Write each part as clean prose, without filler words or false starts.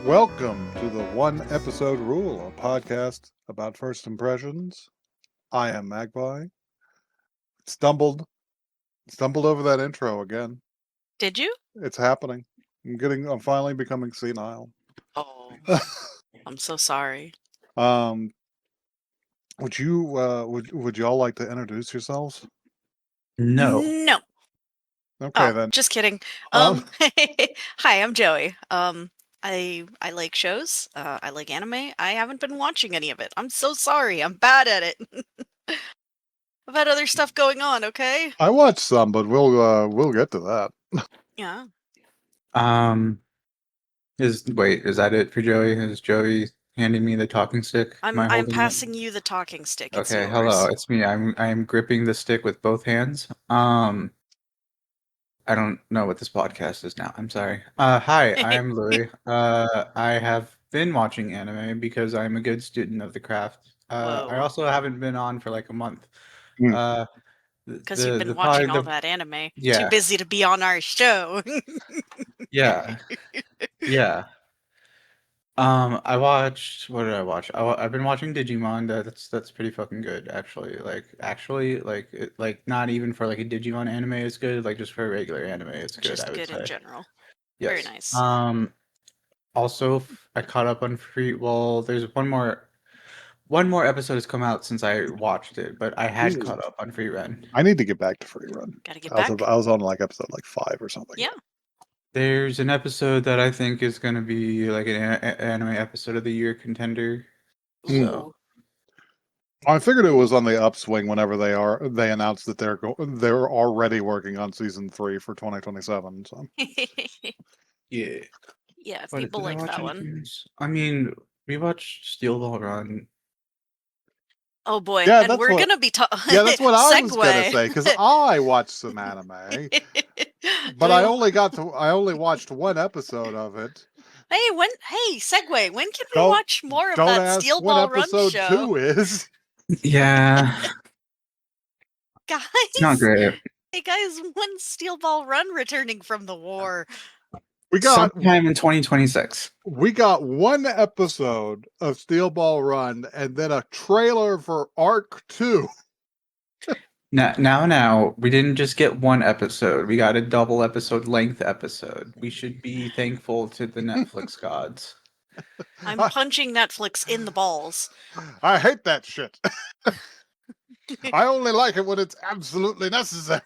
Welcome to the One Episode Rule, a podcast about first impressions. I am Magpie. Stumbled over that intro again. Did you? It's happening. I'm finally becoming senile. Oh, I'm so sorry. Would y'all like to introduce yourselves? No. Okay, Oh, then. just kidding. Um, Hi, I'm Joey. I like shows. I like anime. I haven't been watching any of it. I'm so sorry. I'm bad at it. I've had other stuff going on, okay? I watched some, but we'll get to that. Yeah. Is that it for Joey? Is Joey handing me the talking stick? Am I I'm holding passing you the talking stick. It's Okay, yours. hello, it's me. I'm gripping the stick with both hands. I don't know what this podcast is now. I'm sorry. Hi, I'm Louis. I have been watching anime because I'm a good student of the craft. I Whoa. also haven't been on for like a month. Hmm. Because you've been the watching probably all that anime. Too yeah busy to be on our show. yeah yeah. I watched. What did I watch? I've been watching Digimon. That's pretty fucking good, actually. Like not even for like a Digimon anime, it's good. Like just for a regular anime, it's good. Just I would good in say. general. Very Yes. nice. Also, I caught up on free. Well, there's one more episode has come out since I watched it, but I had caught up on Free Run. I need to get back to Free Run. Gotta get I back. was on like episode like 5 or something. Yeah. There's an episode that I think is going to be like an anime episode of the year contender. So. Ooh. I figured it was on the upswing whenever they announced that they're already working on season 3 for 2027. So Yeah. Yeah, But people did I like watch that one. anything else? I mean, we watched Steel Ball Run. Oh boy, yeah, and that's we're what gonna be yeah, that's what I was gonna segue. say because I watched some anime, but I only watched one episode of it. Hey, segue. When can we Don't watch more of don't that ask Steel when Ball Run episode show? 2 is. Yeah, Guys, not great. hey guys, when's Steel Ball Run returning from the war? We got Sometime in 2026. one episode of Steel Ball Run and then a trailer for Arc 2. Now, we didn't just get one episode. We got a double episode length episode. We should be thankful to the Netflix gods. I'm punching Netflix in the balls. I hate that shit. I only like it when it's absolutely necessary.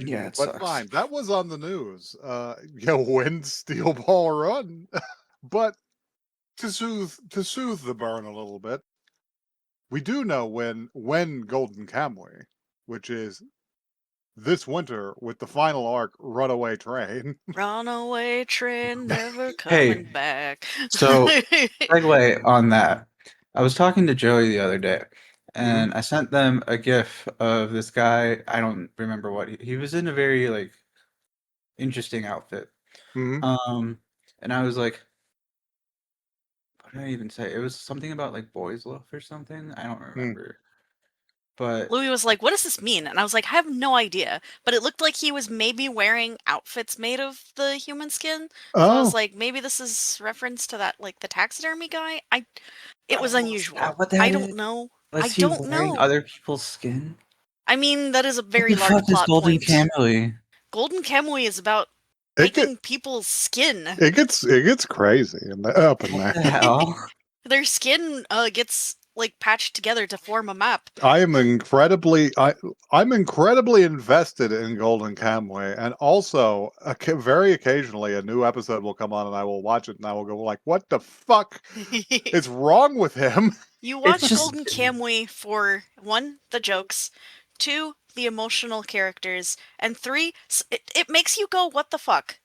Yeah, it But sucks. fine, that was on the news. When Steel Ball Run. But to soothe the burn a little bit, we do know when Golden Kamuy, which is this winter with the final arc, Runaway Train. Runaway train never coming back. So, segue on that. I was talking to Joey the other day, and Mm-hmm. I sent them a GIF of this guy. I don't remember what he was in a very like interesting outfit. Mm-hmm. And I was like, what did I even say? It was something about like boys love or something. I don't remember. But Louis was like, what does this mean? And I was like, I have no idea. But it looked like he was maybe wearing outfits made of the human skin. So I was like, maybe this is reference to that, like the taxidermy guy. It was unusual. I don't know. Was he wearing other people's skin? I mean, that is a very What the large fuck is plot Golden point. Kamui? Golden Kamui is about taking people's skin. It gets crazy up in there. What the hell? Their skin gets like patched together to form a map. I'm incredibly invested in Golden Kamuy, and also very occasionally a new episode will come on and I will watch it and I will go like, what the fuck is wrong with him? You watch Golden Kamui for 1, the jokes, 2, the emotional characters, and 3, it makes you go, what the fuck?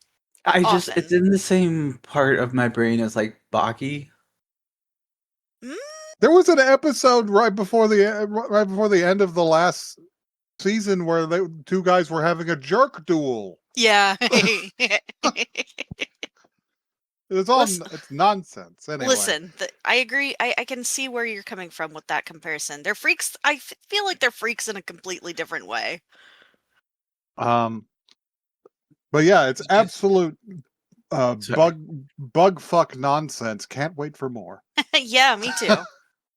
It's in the same part of my brain as like Baki. There was an episode right before the end of the last season where two guys were having a jerk duel. Yeah. It's nonsense. Anyway. Listen, I agree. I can see where you're coming from with that comparison. They're freaks. I feel like they're freaks in a completely different way. But yeah, it's absolute Sorry. bug fuck nonsense. Can't wait for more. Yeah, me too.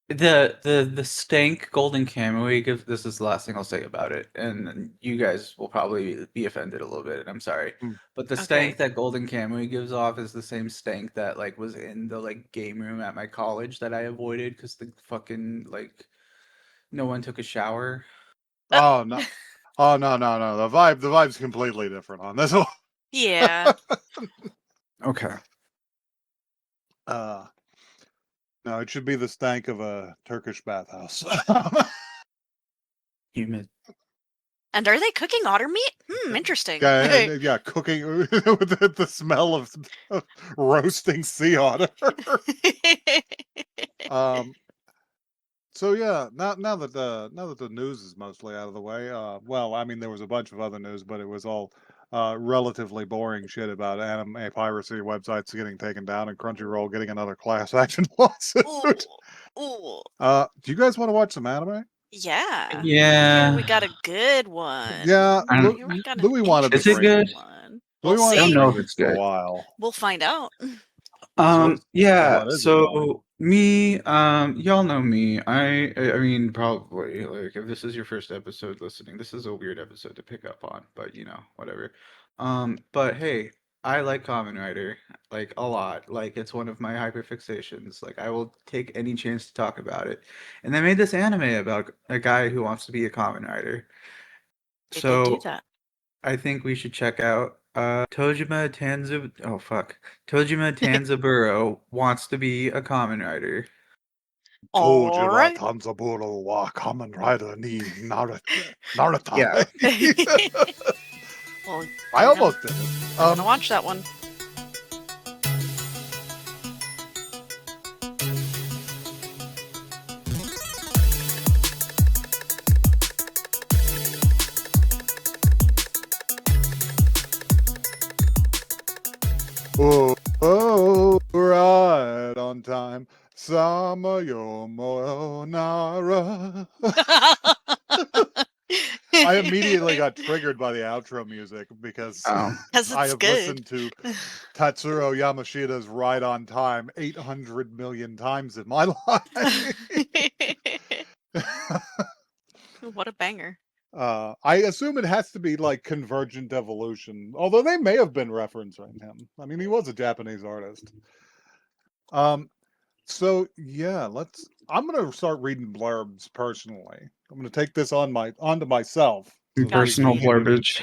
The stank golden camo he gives. This is the last thing I'll say about it, and you guys will probably be offended a little bit. And I'm sorry, but the stank Okay. that golden camo he gives off is the same stank that like was in the like game room at my college that I avoided because the fucking like no one took a shower. Oh no. Oh no. The vibe's completely different on this one. Yeah. Okay. No, it should be the stank of a Turkish bathhouse. Humid. And are they cooking otter meat? Interesting. yeah, cooking with the smell of roasting sea otter. So yeah, now that the news is mostly out of the way, well, I mean there was a bunch of other news, but it was all relatively boring shit about anime piracy websites getting taken down and Crunchyroll getting another class action lawsuit. Ooh. Do you guys want to watch some anime? Yeah. Yeah. We got a good one. Yeah, We got an Louis wanted to Is it bring good? one. Louis We'll wanted to see. bring if it it's for a good. while. We'll find out. So Yeah, what is it? so me, y'all know me. I mean, probably, like, if this is your first episode listening, this is a weird episode to pick up on, but you know, whatever. But hey, I like Kamen Rider, like, a lot. Like, it's one of my hyperfixations. Like, I will take any chance to talk about it. And they made this anime about a guy who wants to be a Kamen Rider. They did do So that. I think we should check out Tojima Tanzu. Oh fuck, Tojima Tanzaburo wants to be a Kamen Rider. Tojima Alright. Tanzaburo wa Kamen Rider ni Narita. Yeah. Well, I almost did it. I'm gonna watch that one. Oh, right on time. Sama yomo nara. I immediately got triggered by the outro music because Oh. Because I it's have good. listened to Tatsuro Yamashida's Right on Time 800 million times in my life. What a banger. I assume it has to be like Convergent Evolution, although they may have been referencing him. I mean, he was a Japanese artist. So yeah, I'm gonna start reading blurbs personally. I'm gonna take this onto myself. So that we Personal can- blurbish.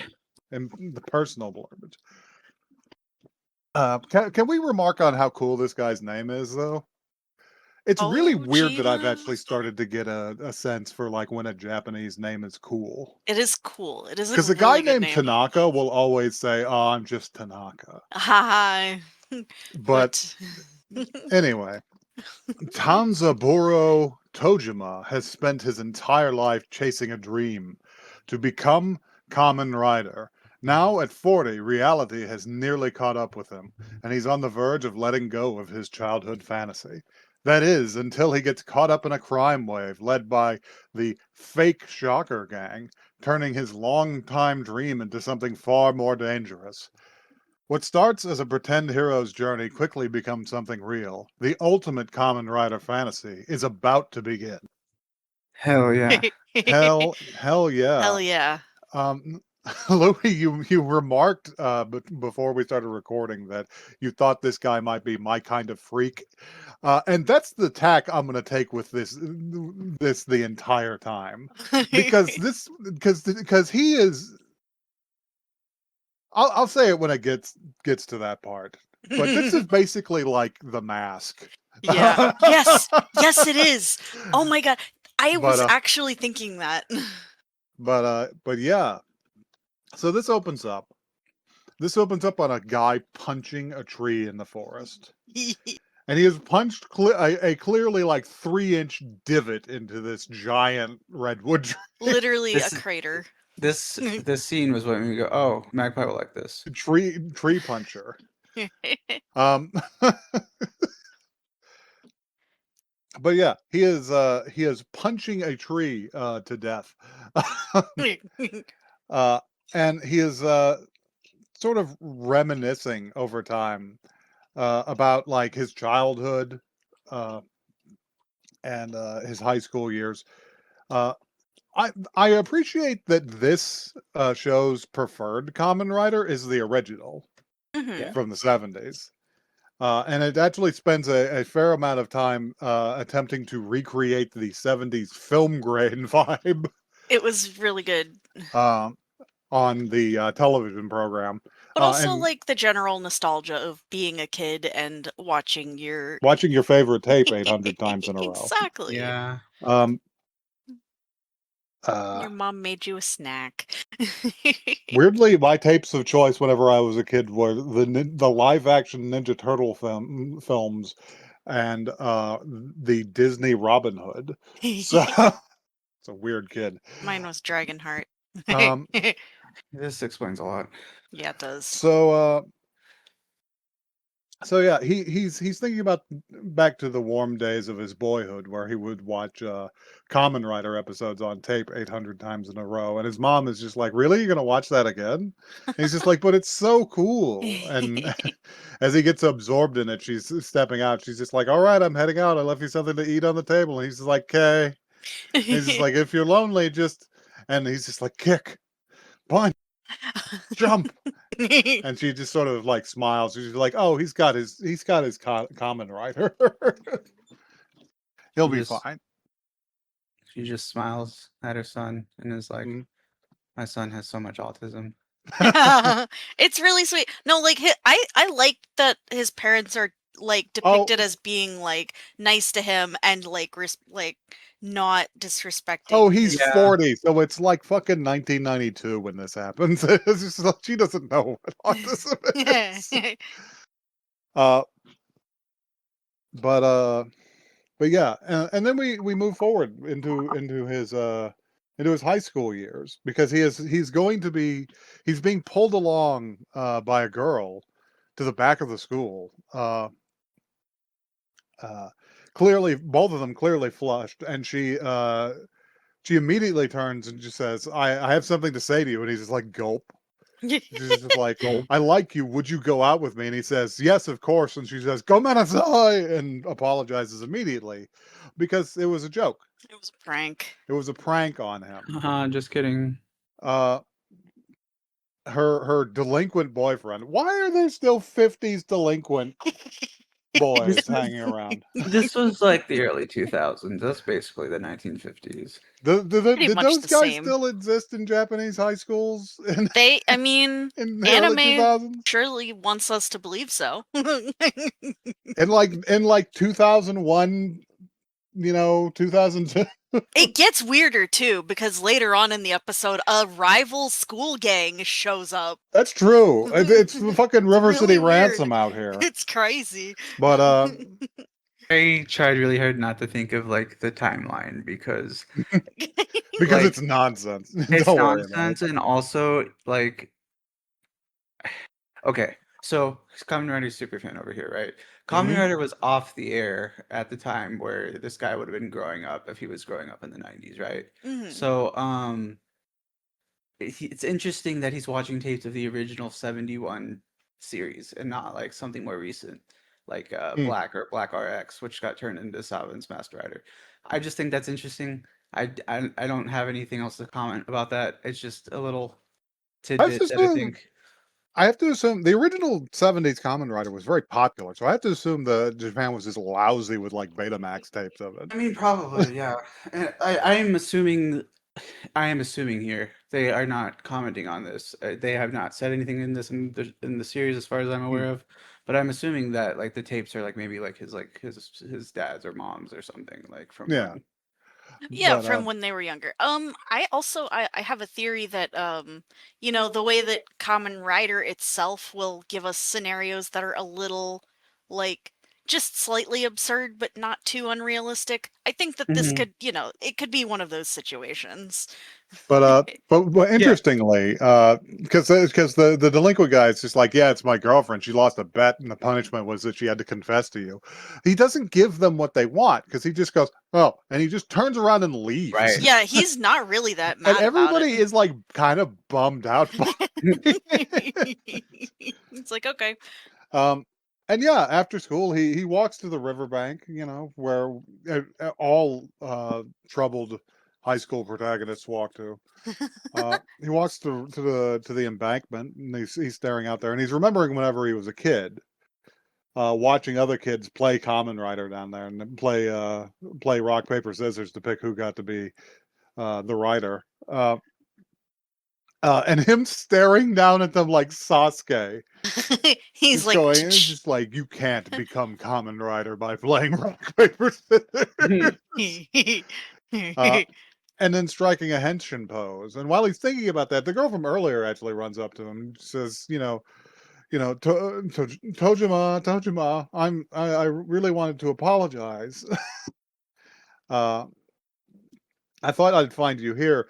and the personal blurbage. Can we remark on how cool this guy's name is, though? It's really weird that I've actually started to get a sense for like when a Japanese name is cool. It is cool. It is a Because a really guy good named name. Tanaka will always say, "Oh, I'm just Tanaka." Hi. But anyway, Tanzaburo Tojima has spent his entire life chasing a dream to become Kamen Rider. Now at 40, reality has nearly caught up with him, and he's on the verge of letting go of his childhood fantasy. That is, until he gets caught up in a crime wave led by the fake Shocker Gang, turning his long-time dream into something far more dangerous. What starts as a pretend hero's journey quickly becomes something real. The ultimate Kamen Rider fantasy is about to begin. Hell yeah. Hell yeah. Hell yeah. Louis, you remarked before we started recording that you thought this guy might be my kind of freak, and that's the tack I'm going to take with this the entire time because he is. I'll say it when it gets to that part, but this is basically like The Mask. Yeah. Yes. Yes, it is. Oh my god. I was But actually thinking that. but yeah. So this opens up. This opens up on a guy punching a tree in the forest. And he has punched a clearly like 3-inch divot into this giant redwood tree. Literally This a is- crater. This scene was when we go, oh, Magpie will like this. Tree puncher. But yeah, he is punching a tree to death. And he is sort of reminiscing over time about like his childhood uh, and his high school years. Uh, I appreciate that this show's preferred Kamen Rider is the original Hmm. Yeah. from the 70s. And it actually spends a fair amount of time attempting to recreate the 70s film grain vibe It was really good. uh, on the television program. But also, And like, the general nostalgia of being a kid and watching your watching your favorite tape 800 times in a row. exactly. Yeah. Um, uh, Your mom made you a snack. Weirdly, my tapes of choice whenever I was a kid were the live action Ninja Turtle films and the Disney Robin Hood. So it's a weird kid. Mine was Dragonheart. Um, This explains a lot. Yeah, it does. so so yeah, he's thinking about back to the warm days of his boyhood where he would watch Kamen Rider episodes on tape 800 times in a row, and his mom is just like, "Really, you're gonna watch that again?" And he's just like, "But it's so cool." And as he gets absorbed in it, she's stepping out. She's just like, "All right, I'm heading out. I left you something to eat on the table." And he's just like, "Okay." He's just like, "If you're lonely, just," and he's just like, "Kick, punch, jump." And she just sort of like smiles. She's like, "Oh, he's got his Kamen Rider. He'll She be just fine." she just smiles at her son and is like, Mm. "My son has so much autism." It's really sweet. No, like I like that his parents are like Oh, depicted as being like nice to him and like like not oh, disrespecting he's his. Yeah. 40, so it's like fucking 1992 when this happens. It's just like she doesn't know what autism is. Uh, but but yeah, and then we move forward into his high school years because he's being pulled along by a girl to the back of the school. Uh, Clearly, both of them clearly flushed, and she immediately turns and just says, I have something to say to you," and he's just like, "Gulp." She's just like, Gulp. "I like you. Would you go out with me?" And he says, "Yes, of course." And she says, "Go Manasai," and apologizes immediately because it was a joke. It was a prank. It was a prank on him. Just kidding. Uh, her delinquent boyfriend. Why are there still 50s delinquent This boys was hanging around? this was like the early 2000s. That's basically the 1950s. Pretty Did much those the guys same. still exist in Japanese high schools I mean, in the early anime 2000s? surely wants us to believe so. In like 2001, 2002. It gets weirder too because later on in the episode, a rival school gang shows up. That's true. It's the fucking It's River City really weird. Ransom out here. It's crazy. But I tried really hard not to think of like the timeline because because like it's nonsense. it's Don't worry about it. nonsense and also like okay, so Kamen Rider super fan over here, right? Kamen Mhm. Rider was off the air at the time where this guy would have been growing up if he was growing up in the 90s, right? Mhm. So it's interesting that he's watching tapes of the original 71 series and not like something more recent like Mm. Black RX, which got turned into Salvin's Master Rider. I just think that's interesting. I don't have anything else to comment about that. It's just a little I have to tidbit that I assume think. I have to assume the original 70s Kamen Rider was very popular, so I have to assume the Japan was just lousy with like Betamax tapes of it. I mean, probably, yeah. And I am assuming here they are not commenting on this. They have not said anything in this in the series, as far as I'm Hmm. aware of. But I'm assuming that like the tapes are like maybe like his dad's or mom's or something like from Yeah, when. Yeah, but from when they were younger. I also I have a theory that the way that Kamen Rider itself will give us scenarios that are a little like just slightly absurd, but not too unrealistic. I think that this could, it could be one of those situations. But Yeah. interestingly, because the delinquent guy is just like, yeah, it's my girlfriend. She lost a bet, and the punishment was that she had to confess to you. He doesn't give them what they want because he just goes, oh, and he just turns around and leaves. Right. Yeah, he's not really that And mad about everybody it. is like kind of bummed out by it. It's like, okay. And yeah, after school, he walks to the riverbank, where all troubled high school protagonists walk to. He walks to the embankment, and he's staring out there, and he's remembering whenever he was a kid, watching other kids play Kamen Rider down there and then play rock paper scissors to pick who got to be the rider. And him staring down at them like Sasuke. He's like, it's just like, you can't become Kamen Rider by playing rock paper scissors. And then striking a henshin pose. And while he's thinking about that, the girl from earlier actually runs up to him and says, Tojima, I really wanted to apologize. I thought I'd find you here.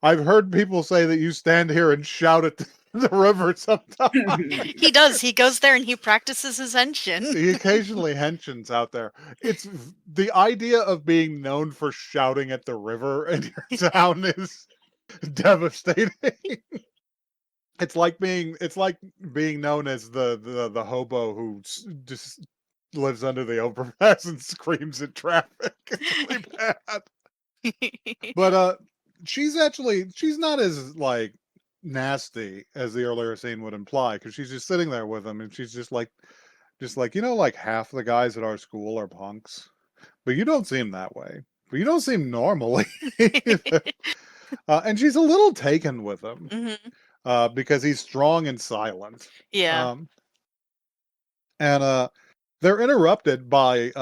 I've heard people say that you stand here and shout at the river sometimes. He does. He goes there and he practices his henshin. He occasionally henshins out there. It's the idea of being known for shouting at the river in your town is devastating. It's like being known as the hobo who just lives under the overpass and screams at traffic. It's really bad. But she's not as like nasty as the earlier scene would imply, because she's just sitting there with him and she's just like like half the guys at our school are punks, but you don't seem that way. But you don't seem normal. And she's a little taken with him. Because he's strong and silent. Yeah. And they're interrupted by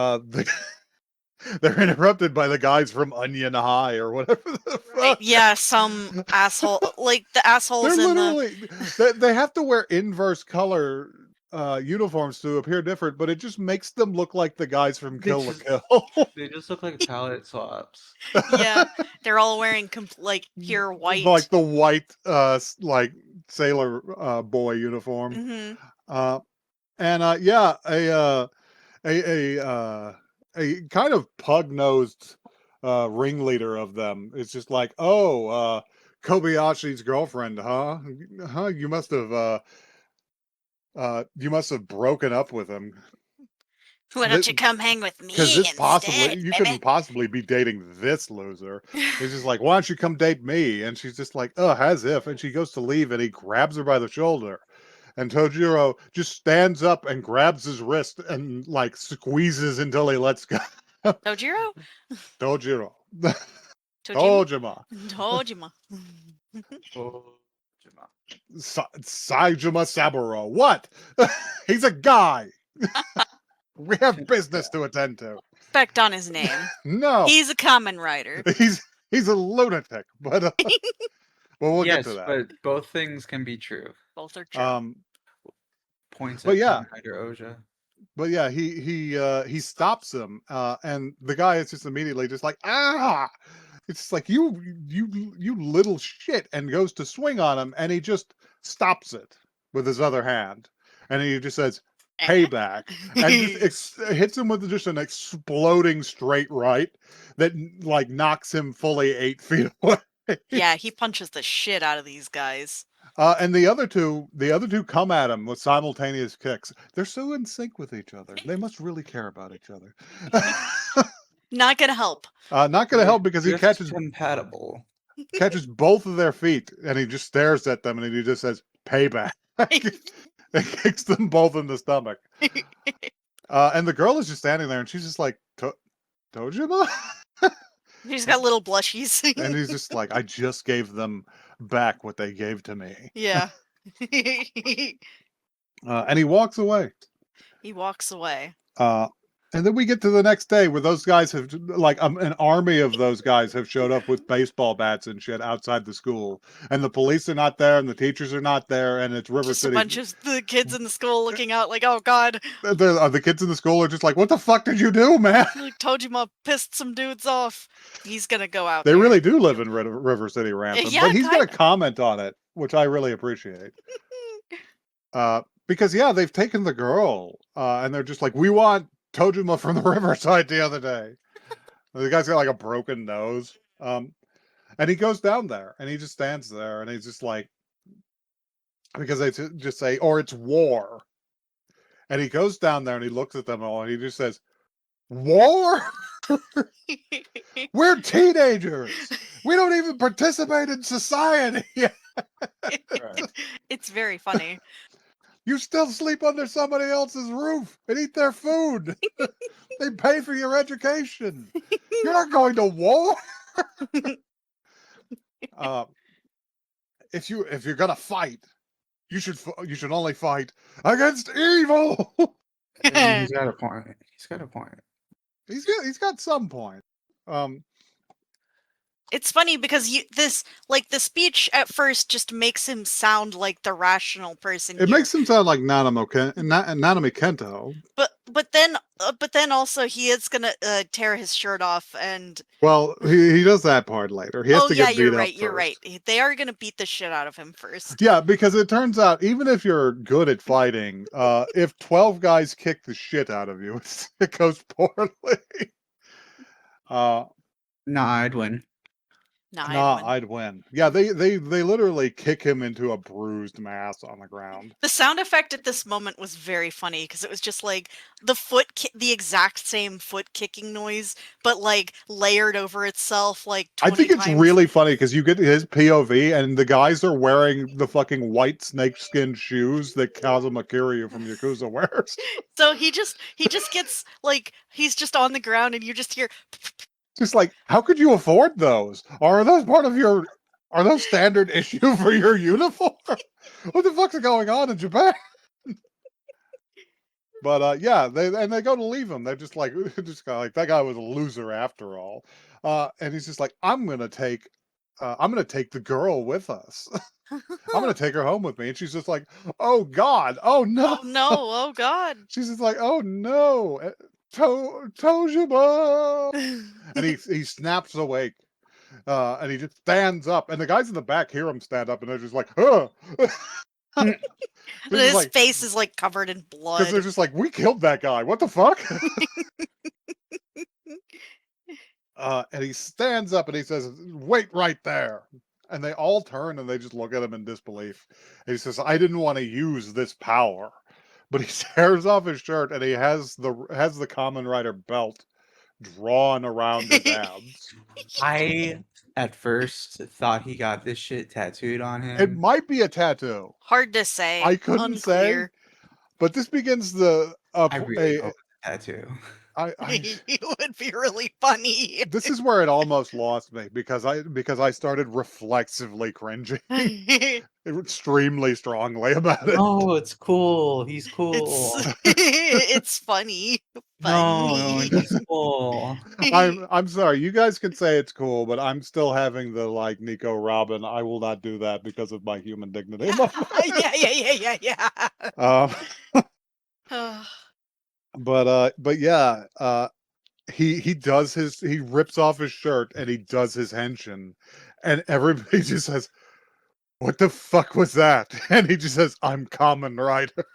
the guys from Onion High or whatever the fuck. Yeah, some asshole, like the assholes They're in literally they have to wear inverse color uniforms to appear different, but it just makes them look like the guys from Kill la Kill. They just look like palette swaps. Yeah, they're all wearing pure white, like the white like sailor boy uniform. And yeah, a kind of pug-nosed ringleader of them is just like, oh, Kobayashi's girlfriend, huh? You must have broken up with him. Why don't you come hang with me? Because you baby? couldn't possibly be dating this loser. He's just like, why don't you come date me? And she's just like, oh, as if. And she goes to leave, and he grabs her by the shoulder. And Tojiro just stands up and grabs his wrist and like squeezes until he lets go. Tojiro? Tojiro. Tojima? Tojima. Tojima. Saijima Saburo. What? He's a guy. We have business to attend to. Respect on his name. No. He's a Kamen Rider. He's a lunatic, but well, we'll get to that. But both things can be true. Both are true. Points but at yeah. Kamen Rider Oja. But yeah, he stops him, and the guy is just immediately just like, ah! It's like, you little shit, and goes to swing on him, and he just stops it with his other hand, and he just says, payback, and just hits him with just an exploding straight right that like knocks him fully 8 feet away. Yeah, he punches the shit out of these guys. And the other two come at him with simultaneous kicks. They're so in sync with each other. They must really care about each other. Not gonna help. Not gonna help, because he catches both of their feet, and he just stares at them, and he just says, payback. And kicks them both in the stomach. And the girl is just standing there, and she's just like, Tojima? He's got little blushies. And he's just like, I just gave them back what they gave to me. Yeah. And he walks away. He walks away. And then we get to the next day where those guys have, like, an army of those guys have showed up with baseball bats and shit outside the school. And the police are not there and the teachers are not there. And it's River Just a City. bunch of the kids in the school looking out like, oh god. The kids in the school are just like, what the fuck did you do, man? Like, Tojima pissed some dudes off. He's gonna go out They there. really do live in River City Ransom. Yeah, But he's going to kinda. comment on it, which I really appreciate. Because, yeah, they've taken the girl. And they're just like, we want Tojima from the Riverside the other day. The guy's got like a broken nose. And he goes down there and he just stands there and he's just like, because they just say, or it's war. And he goes down there and he looks at them all and he just says, war? We're teenagers. We don't even participate in society. Right. It's very funny. You still sleep under somebody else's roof and eat their food. They pay for your education. You're not going to war. If you're gonna fight, you should only fight against evil. He's got a point. He's got a point. He's got some point. It's funny because the speech at first just makes him sound like the rational person. It here. makes him sound like Nanami Kento. But then also he is gonna tear his shirt off and. Well, he does that part later. He has to get beat you're up right. first. You're right. They are gonna beat the shit out of him first. Yeah, because it turns out even if you're good at fighting, if 12 guys kick the shit out of you, it goes poorly. Nah, I'd win. I'd win. Yeah, they literally kick him into a bruised mass on the ground. The sound effect at this moment was very funny because it was just like the exact same foot kicking noise, but like layered over itself like 20 I think it's times. really funny because you get his POV and the guys are wearing the fucking white snakeskin shoes that Kazuma Kiryu from Yakuza wears. So he just gets like he's just on the ground and you just hear. Just like, how could you afford those? Are those part of your? Are those standard issue for your uniform? What the fuck's going on in Japan? But yeah, they go to leave him. They're just like, like that guy was a loser after all. And he's just like, I'm gonna take the girl with us. I'm gonna take her home with me. And she's just like, oh God, oh no, Oh no, oh God. She's just like, oh no, Tojima. And he snaps awake. And he just stands up, and the guys in the back hear him stand up, and they're just like, "Huh." His face is like covered in blood. Because they're just like, "We killed that guy. What the fuck?" And he stands up and he says, "Wait right there." And they all turn and they just look at him in disbelief. And he says, "I didn't want to use this power," but he tears off his shirt and he has the Kamen Rider belt drawn around his abs. I at first thought he got this shit tattooed on him. It might be a tattoo. Hard to say. I couldn't say. But this begins the I really hope it's a tattoo. It would be really funny. This is where it almost lost me because I started reflexively cringing extremely strongly about it. Oh, it's cool. He's cool. It's funny. No, he's cool. I'm sorry. You guys can say it's cool, but I'm still having the like Nico Robin. I will not do that because of my human dignity. Yeah. But yeah, he rips off his shirt and he does his henshin, and everybody just says, "What the fuck was that?" And he just says, "I'm Kamen Rider."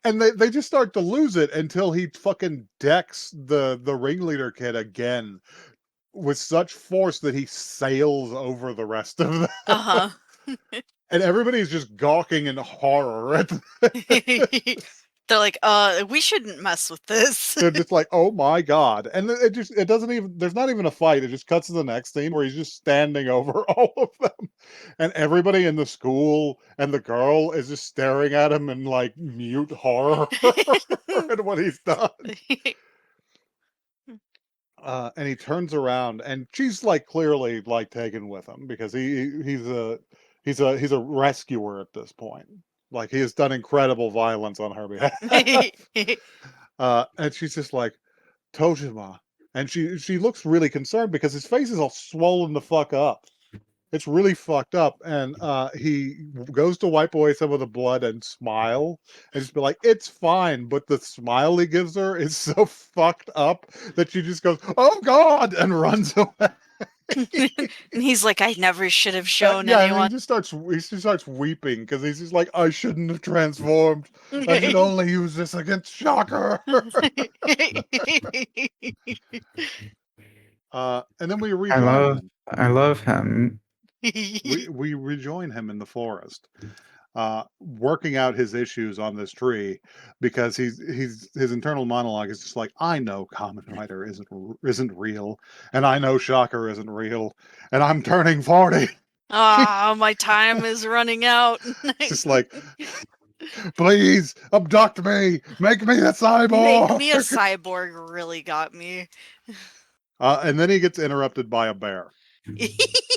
And they just start to lose it until he fucking decks the ringleader kid again with such force that he sails over the rest of them. Uh-huh. And everybody's just gawking in horror at They're like, we shouldn't mess with this. They're just like, oh my God. And it doesn't even, there's not even a fight. It just cuts to the next scene where he's just standing over all of them. And everybody in the school and the girl is just staring at him in like mute horror at what he's done. And he turns around and she's like clearly like taken with him because he's a rescuer at this point. Like he has done incredible violence on her behalf. And she's just like, Tojima. And she looks really concerned because his face is all swollen the fuck up. It's really fucked up. And he goes to wipe away some of the blood and smile and just be like, it's fine. But the smile he gives her is so fucked up that she just goes, oh God, and runs away. And he's like, I never should have shown Yeah, and anyone. he just starts weeping because he's just like, I shouldn't have transformed. I should only use this against Shocker. And then we rejoin him. I love him. We rejoin him in the forest, working out his issues on this tree because his internal monologue is just like, I know Kamen Rider isn't real, and I know Shocker isn't real, and I'm turning 40. Ah, my time is running out. It's just like, please abduct me, make me a cyborg. Make me a cyborg really got me. And then he gets interrupted by a bear.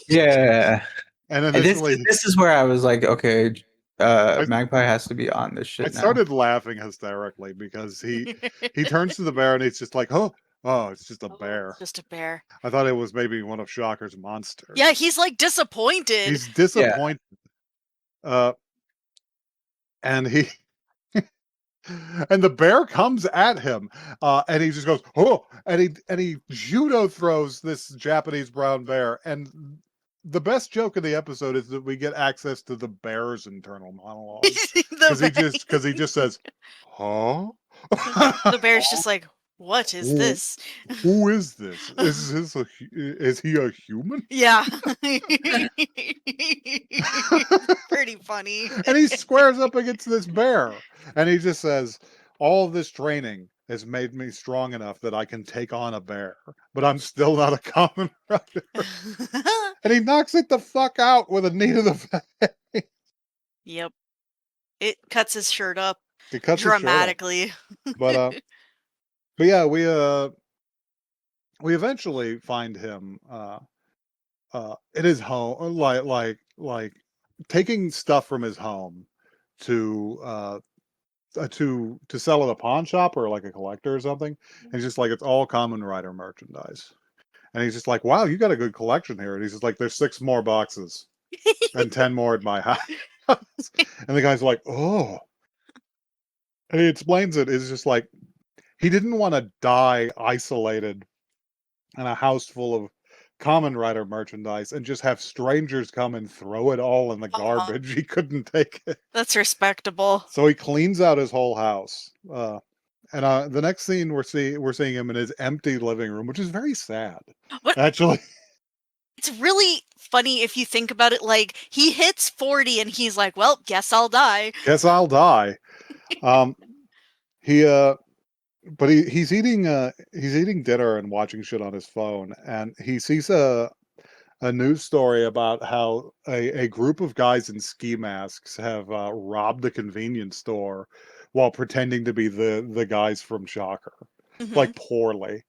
Yeah. And And initially, this is where I was like, okay, Magpie has to be on this I shit now. started laughing hysterically because he turns to the bear and he's just like, oh, it's just a bear. Just a bear. I thought it was maybe one of Shocker's monsters. Yeah, he's like disappointed. He's disappointed. And he and the bear comes at him, and he just goes, oh, and he judo throws this Japanese brown bear. And the best joke of the episode is that we get access to the bear's internal monologue because he just says, huh? The bear's just like, what is this? Who is this? Is he a human? Yeah. Pretty funny. And he squares up against this bear, and he just says, all of this training has made me strong enough that I can take on a bear, but I'm still not a Kamen Rider. And he knocks it the fuck out with a knee to the face. Yep. It cuts his shirt up It cuts his shirt up. dramatically. But yeah, we eventually find him in his home, like taking stuff from his home to sell at a pawn shop or like a collector or something. And he's just like, it's all Kamen Rider merchandise. And he's just like, wow, you got a good collection here. And he's just like, there's 6 more boxes and 10 more at my house. And the guy's like, oh. And he explains it. It's just like, he didn't want to die isolated in a house full of Kamen Rider merchandise and just have strangers come and throw it all in the garbage. He couldn't take it. That's respectable. So he cleans out his whole house. And the next scene we're seeing him in his empty living room, which is very sad. What? Actually, it's really funny if you think about it. Like, he hits 40 and he's like, well, guess I'll die. Guess I'll die. But he's eating dinner and watching shit on his phone, and he sees a news story about how a group of guys in ski masks have robbed a convenience store while pretending to be the guys from Shocker, like poorly.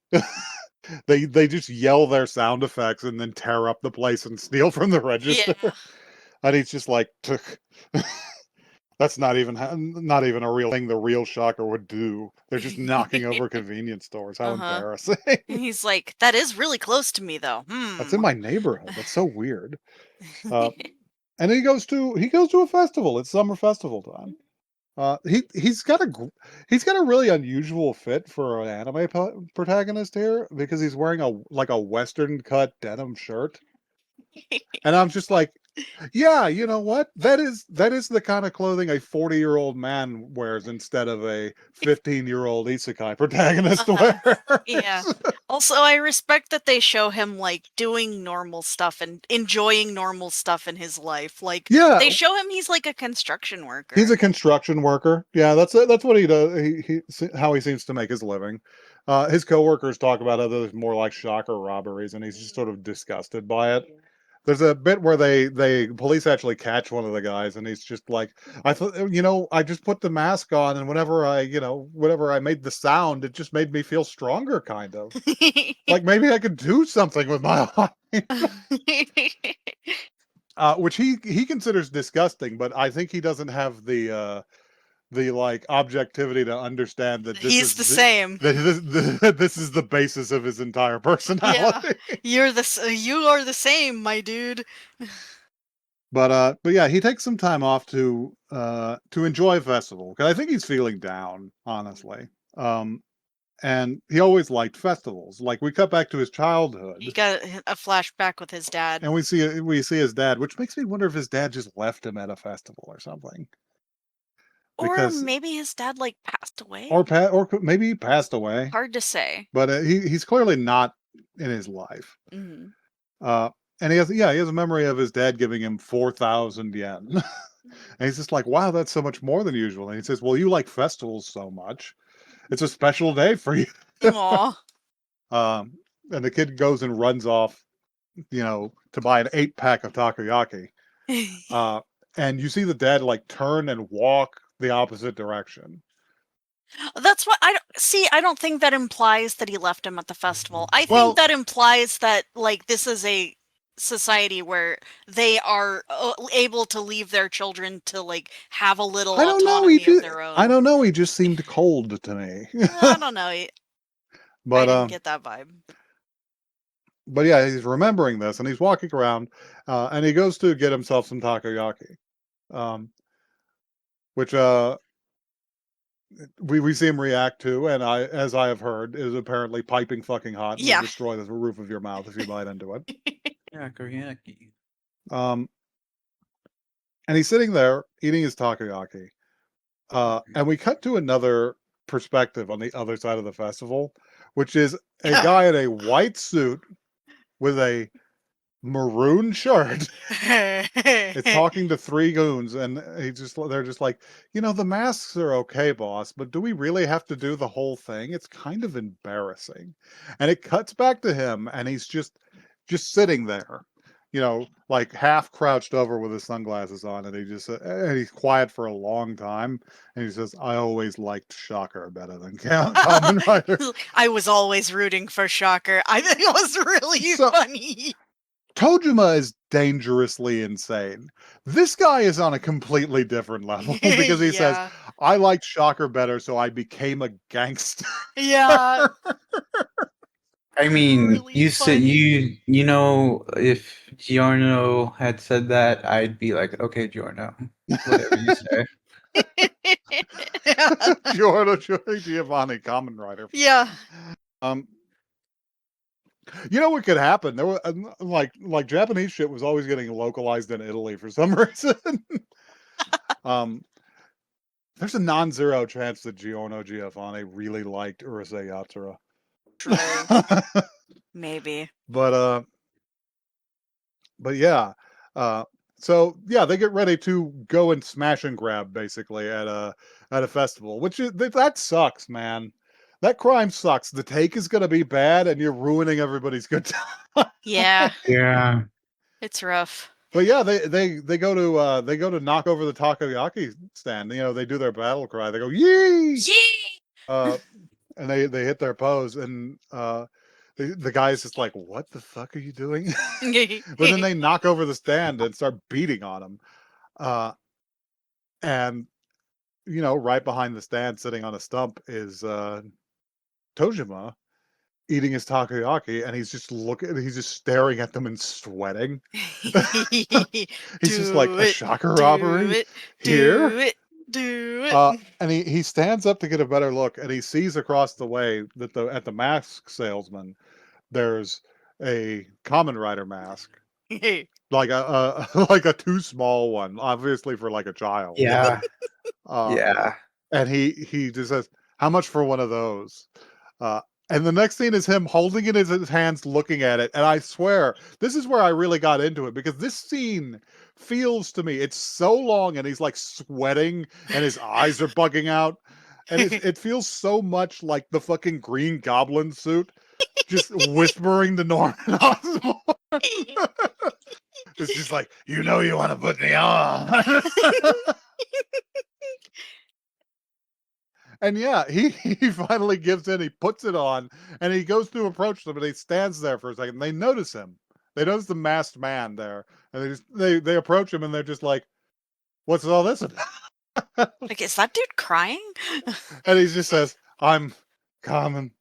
They just yell their sound effects and then tear up the place and steal from the register. Yeah. And he's just like, that's not even a real thing the real Shocker would do. They're just knocking over convenience stores. How embarrassing. And he's like, that is really close to me, though. That's in my neighborhood. That's so weird. And he goes to a festival. It's summer festival time. He's got a really unusual fit for an anime protagonist here because he's wearing a Western cut denim shirt. And I'm just like, yeah, you know what? That is the kind of clothing a 40-year-old man wears instead of a 15-year-old isekai protagonist wears. Yeah. Also, I respect that they show him like doing normal stuff and enjoying normal stuff in his life. Like, yeah, they show him he's like a construction worker. He's a construction worker. Yeah, that's what he does. He how he seems to make his living. His coworkers talk about other more like Shocker robberies, and he's just sort of disgusted by it. There's a bit where they police actually catch one of the guys, and he's just like, I thought, I just put the mask on, and whenever I made the sound, it just made me feel stronger, kind of. Like maybe I could do something with my life. which he considers disgusting, but I think he doesn't have the like objectivity to understand that this He's is the same. that this is the basis of his entire personality. You are the same, my dude. But yeah, he takes some time off to enjoy a festival because I think he's feeling down, honestly. And he always liked festivals. Like we cut back to his He childhood, got a flashback with his dad. and we see his dad, which makes me wonder if his dad just left him at a festival or something. Or Because maybe his dad like passed away. or maybe he passed away. Hard to say. But he's clearly not in his life. Mm-hmm. And he has a memory of his dad giving him 4,000 yen. And he's just like, wow, that's so much more than usual. And he says, well, you like festivals so much. It's a special day for you. Aww. And the kid goes and runs off, to buy an 8-pack of takoyaki. And you see the dad like turn and walk the opposite direction. That's what I don't think that implies that he left him at the festival. I Well- think that implies that like this is a society where they are able to leave their children to like have a little autonomy of their own. I don't know. He just seemed cold to me. I don't know. I But didn't get that vibe. But yeah, he's remembering this, and he's walking around, and he goes to get himself some takoyaki, which we see him react to, and as I have heard, is apparently piping fucking hot and Yeah. will destroy the roof of your mouth if you bite into it. Takoyaki. And he's sitting there eating his takoyaki, and we cut to another perspective on the other side of the festival, which is a guy in a white suit with a maroon shirt. It's talking to 3 goons, and they're just like, the masks are okay, boss, but do we really have to do the whole thing? It's kind of embarrassing. And it cuts back to him, and he's just sitting there, like half crouched over with his sunglasses on, and he's quiet for a long time, and he says, I always liked Shocker better than Kamen Rider. I was always rooting for Shocker. I think it was really funny. Tojima is dangerously insane. This guy is on a completely different level because he says, I liked Shocker better, so I became a gangster. Yeah. I mean, Really you said funny. if Giorno had said that, I'd be like, okay, Giorno, whatever you say. Giorno Giovanni, Kamen Rider. Yeah. What could happen? There was like Japanese shit was always getting localized in Italy for some reason. There's a non-zero chance that Giorno Giovanni really liked Urusei Yatsura. True. Maybe. But yeah. So yeah, they get ready to go and smash and grab basically at a festival, which that sucks, man. That crime sucks. The take is going to be bad, and you're ruining everybody's good time. Yeah. Yeah. It's rough. But yeah, they go to knock over the takoyaki stand. They do their battle cry. They go yee! Yee! And they hit their pose, and the guy's just like, what the fuck are you doing? But then they knock over the stand and start beating on him. And right behind the stand, sitting on a stump, is Tojima eating his takoyaki, and he's just staring at them and sweating. He's just like, a Shocker robbery here? Do it. And he stands up to get a better look, and he sees across the way that at the mask salesman, there's a Kamen Rider mask, like a too small one, obviously for like a child. Yeah. Yeah. And he just says, how much for one of those? And the next scene is him holding it in his hands, looking at it. And I swear, this is where I really got into it, because this scene feels to me, it's so long, and he's like sweating and his eyes are bugging out. And it feels so much like the fucking Green Goblin suit, just whispering to Norman Osborn. It's just like, you want to put me on. And yeah, he finally gives in. He puts it on, and he goes to approach them, and he stands there for a second. They notice him. They notice the masked man there, and they approach him, and they're just like, "What's all this about?" Like, is that dude crying? And he just says, "I'm Kamen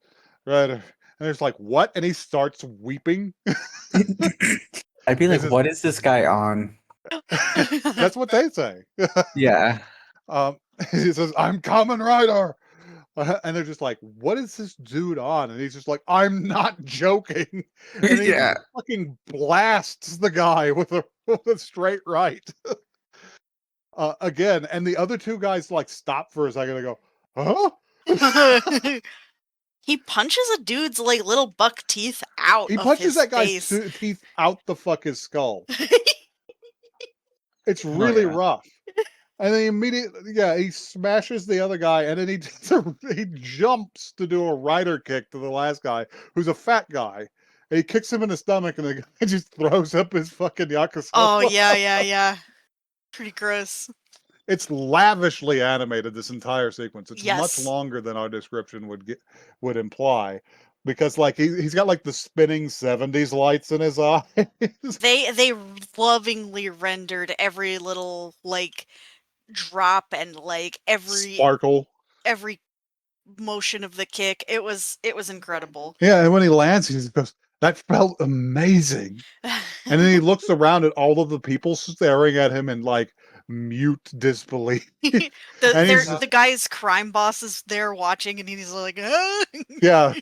Rider," and there's like, "What?" And he starts weeping. I'd be like, This is what is this guy on? that's what they say. Yeah. He says, "I'm Kamen Rider," and they're just like, "What is this dude on?" And he's just like, "I'm not joking," and he Yeah. fucking blasts the guy with a straight right. Again, and the other two guys like stop for a second and go, "Huh?" He punches a dude's like little buck teeth out He of punches his that guy's face. teeth out the fuck his skull. It's Oh really yeah. rough. And then immediately, yeah, he smashes the other guy, and then he jumps to do a rider kick to the last guy, who's a fat guy. And he kicks him in the stomach, and the guy just throws up his fucking Oh yakisoba. yeah. Pretty gross. It's lavishly animated, this entire sequence. It's much Yes. longer than our description would imply, because like he's got like the spinning 70s lights in his eyes. They lovingly rendered every little like drop and like Sparkle. every motion of the kick. It was incredible. Yeah, and when he lands, he just goes, "That felt amazing." And then he looks around at all of the people staring at him in like mute disbelief. the And he's the guy's crime boss is there watching, and he's like, "Ah." yeah,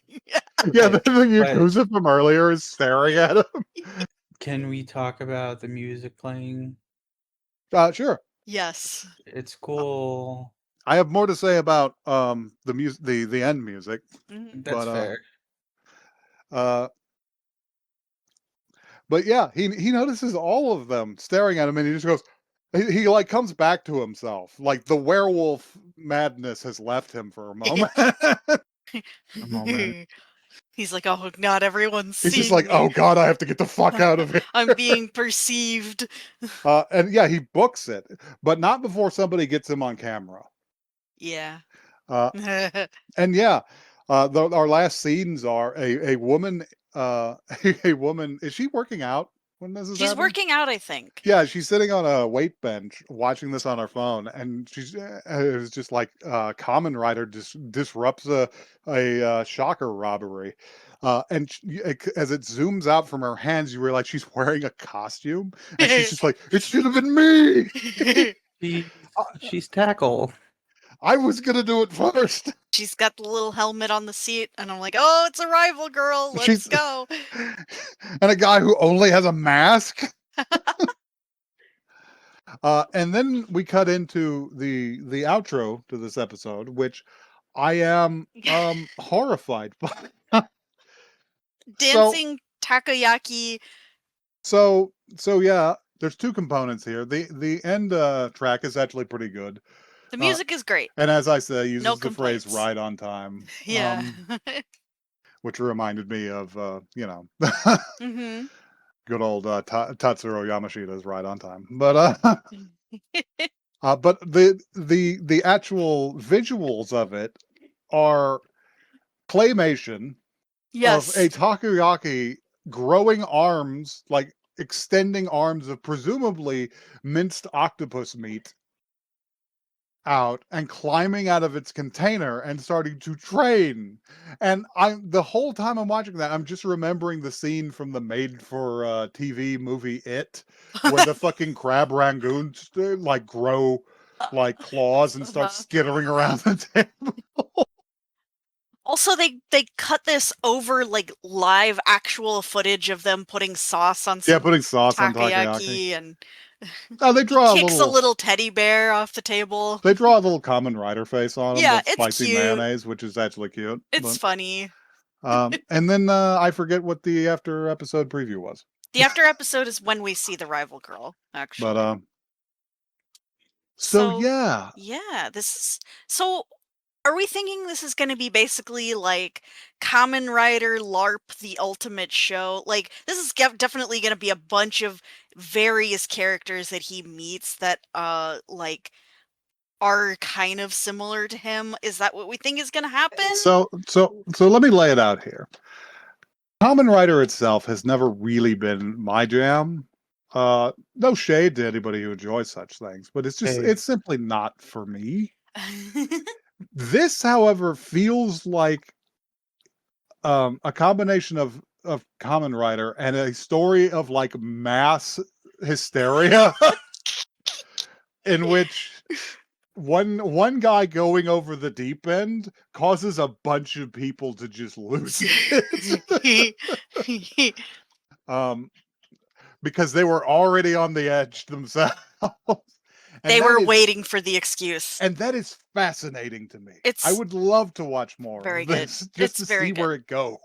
yeah. The But Yakuza from earlier is staring at him. can we talk about the music playing? Sure. Yes. It's cool. I have more to say about the music, the end music, Mhm. That's but fair. uh, but yeah, he notices all of them staring at him, and he just goes. He like comes back to himself. Like the werewolf madness has left him for a moment. A moment. He's like, "Oh, not everyone's He's just seeing like, me. "Oh God, I have to get the fuck out of here." I'm being perceived." And yeah, he books it, but not before somebody gets him on camera. Yeah. Uh, and yeah, our last scenes are a woman. A woman, is she working out when this is She's happening? working out, I think. Yeah, she's sitting on a weight bench watching this on her phone, and she's it was just like Kamen Rider disrupts a shocker robbery, as it zooms out from her hands, you realize she's wearing a costume, and she's just like, "It should have been me. She's, I, she's tackle. I was gonna do it first." She's got the little helmet on the seat, and I'm like, "Oh, it's a rival girl. Let's She's go." and a guy who only has a mask. And then we cut into the outro to this episode, which I am horrified by. So Dancing takoyaki. so yeah, there's two components here. The end track is actually pretty good. The Uh, music is great. and as I say, No uses the phrase complaints. "right on time," Yeah. which reminded me of Mhm. good old Tatsuro Yamashita's "Right on Time." But the actual visuals of it are claymation of a Yes. takoyaki growing arms, like extending arms of presumably minced octopus meat out and climbing out of its container and starting to train. And I'm the whole time I'm watching that, I'm just remembering the scene from the made for TV movie It, where the fucking crab rangoons like grow like claws and start Uh-huh. skittering around the table. Also, they cut this over like live actual footage of them putting sauce on Yeah, some putting sauce on takoyaki. takoyaki, and Oh, they he draw a kicks a little. little teddy bear off the table. They draw a little Kamen Rider face on him Yeah, with it's spicy cute. mayonnaise, which is actually cute. It's funny. And then I forget what the after episode preview was. The after episode is when we see the rival girl, But actually. so So, yeah, yeah, this is so are we thinking this is going to be basically like Kamen Rider LARP the ultimate show? Like this is definitely going to be a bunch of various characters that he meets that like are kind of similar to him. Is that what we think is going to happen? so let me lay it out here. Kamen Rider itself has never really been my jam. No shade to anybody who enjoys such things, but it's simply not for me. This, however, feels like a combination of Kamen Rider and a story of like mass hysteria in which one guy going over the deep end causes a bunch of people to just lose it. Because they were already on the edge themselves. They were waiting for the excuse. And that is fascinating to me. It's I would love to watch more very of this good. just It's to see where it goes.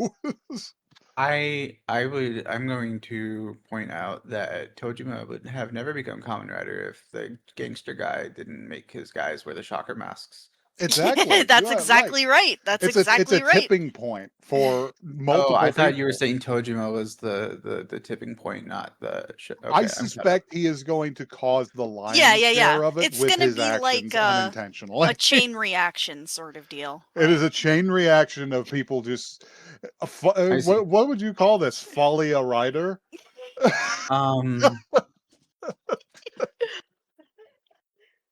I'm going to point out that Tojima would have never become Kamen Rider if the gangster guy didn't make his guys wear the shocker masks. Exactly. That's exactly right. That's exactly it's a right. tipping point for multiple I thought people. you were saying Tojima was the tipping point, not the. Okay, I suspect he is going to cause the lion's share of it it's with gonna his be actions like unintentionally. a chain reaction sort of deal. It is a chain reaction of people just. What would you call this? Folie a rider?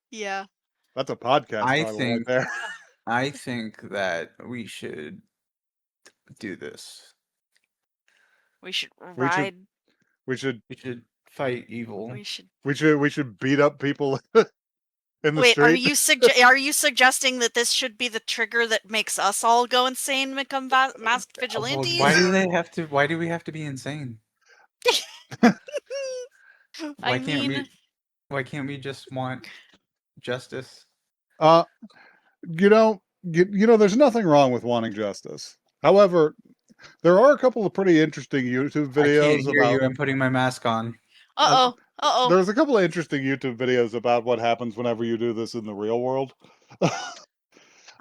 Yeah. That's a podcast title right there. I think that we should do this. We should ride. We should fight evil. We should beat up people in the Wait, street. are you suggesting that this should be the trigger that makes us all go insane and become masked vigilantes? Why do we have to be insane? Why can't we just want justice? There's nothing wrong with wanting justice. However, there are a couple of pretty interesting YouTube videos. I can't hear you. I'm putting my mask on. There's a couple of interesting YouTube videos about what happens whenever you do this in the real world.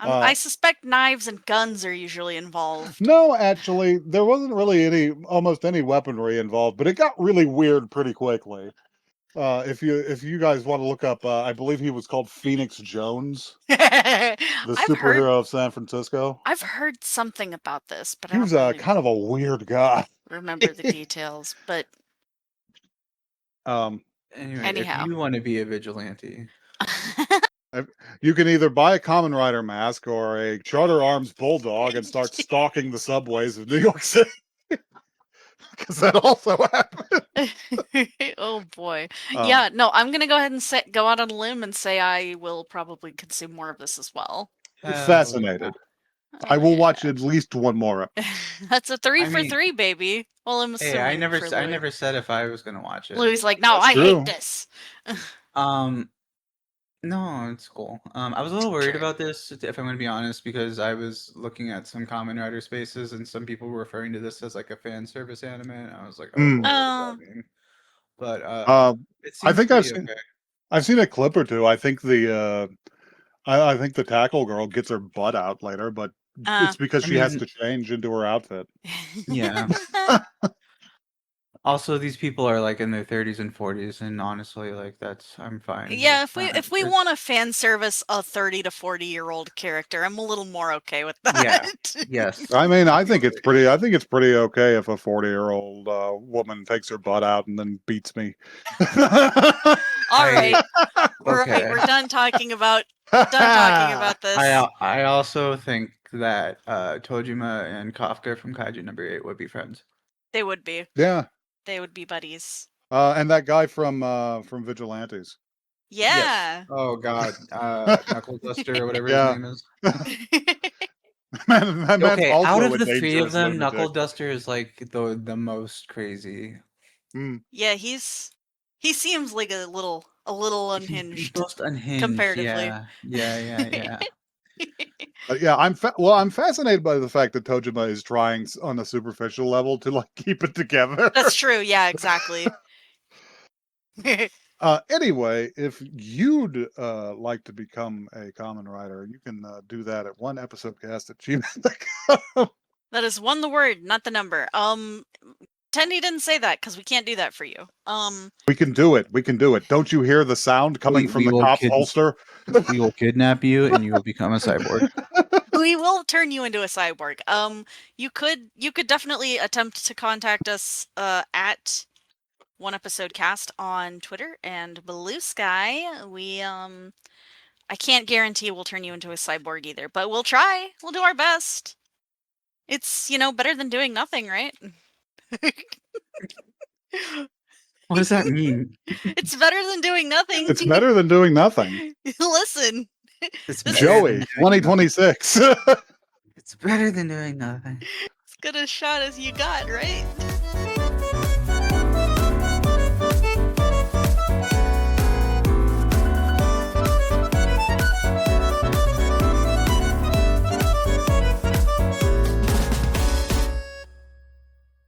I suspect knives and guns are usually involved. No, actually, there wasn't really almost any weaponry involved, but it got really weird pretty quickly. If you guys want to look up, I believe he was called Phoenix Jones, the superhero of San Francisco. I've heard something about this, but he was kind of a weird guy. Remember the details, but anyhow, if you want to be a vigilante, you can either buy a Kamen Rider mask or a Charter Arms bulldog and start stalking the subways of New York City. Because that also happened. Oh boy. Yeah, no, I'm gonna go ahead and go out on a limb and say I will probably consume more of this as well. Fascinated. I will watch at least one more. That's a 3 for 3, baby. Well, I'm assuming. I never said if I was gonna watch it. Louis like, no, I hate this. No, it's cool. I was a little worried about this, if I'm going to be honest, because I was looking at some Kamen Rider spaces and some people were referring to this as like a fan service anime, and I was like, oh, what does that mean? But it seems I think okay. I've seen a clip or two. I think the tackle girl gets her butt out later, but it's because she has to change into her outfit. Yeah. Also, these people are like in their 30s and 40s, and honestly, like I'm fine. Yeah, if we want a fan service a 30 to 40-year-old character, I'm a little more okay with that. Yeah. Yes. I mean, I think it's pretty okay if a 40-year-old woman takes her butt out and then beats me. All right. We're done talking about this. I also think that Tojima and Kafka from Kaiju number 8 would be friends. They would be. Yeah. They would be buddies. And that guy from Vigilantes. Yeah. Yes. Oh God, Knuckle Duster or whatever his name is. Okay, out of the three of them, Knuckle Duster is like the most crazy. Yeah, he seems like a little unhinged. He's most unhinged comparatively. Yeah. Yeah, I'm fascinated by the fact that Tojima is trying on a superficial level to like keep it together. That's true. Yeah, exactly. Anyway, if you'd like to become a Kamen Rider, you can do that at oneepisodecast@gmail.com. That is one the word, not the number. Tendy didn't say that because we can't do that for you. We can do it. Don't you hear the sound coming from the cop's holster? We will kidnap you and you will become a cyborg. We will turn you into a cyborg. You could definitely attempt to contact us at One Episode Cast on Twitter and Blue Sky. I can't guarantee we'll turn you into a cyborg either, but we'll try. We'll do our best. It's, better than doing nothing, right? What does that mean? It's better than doing nothing. It's better than doing nothing. Listen. It's This- better Joey, than doing 2026. It's better than doing nothing. As good a shot as you got, right?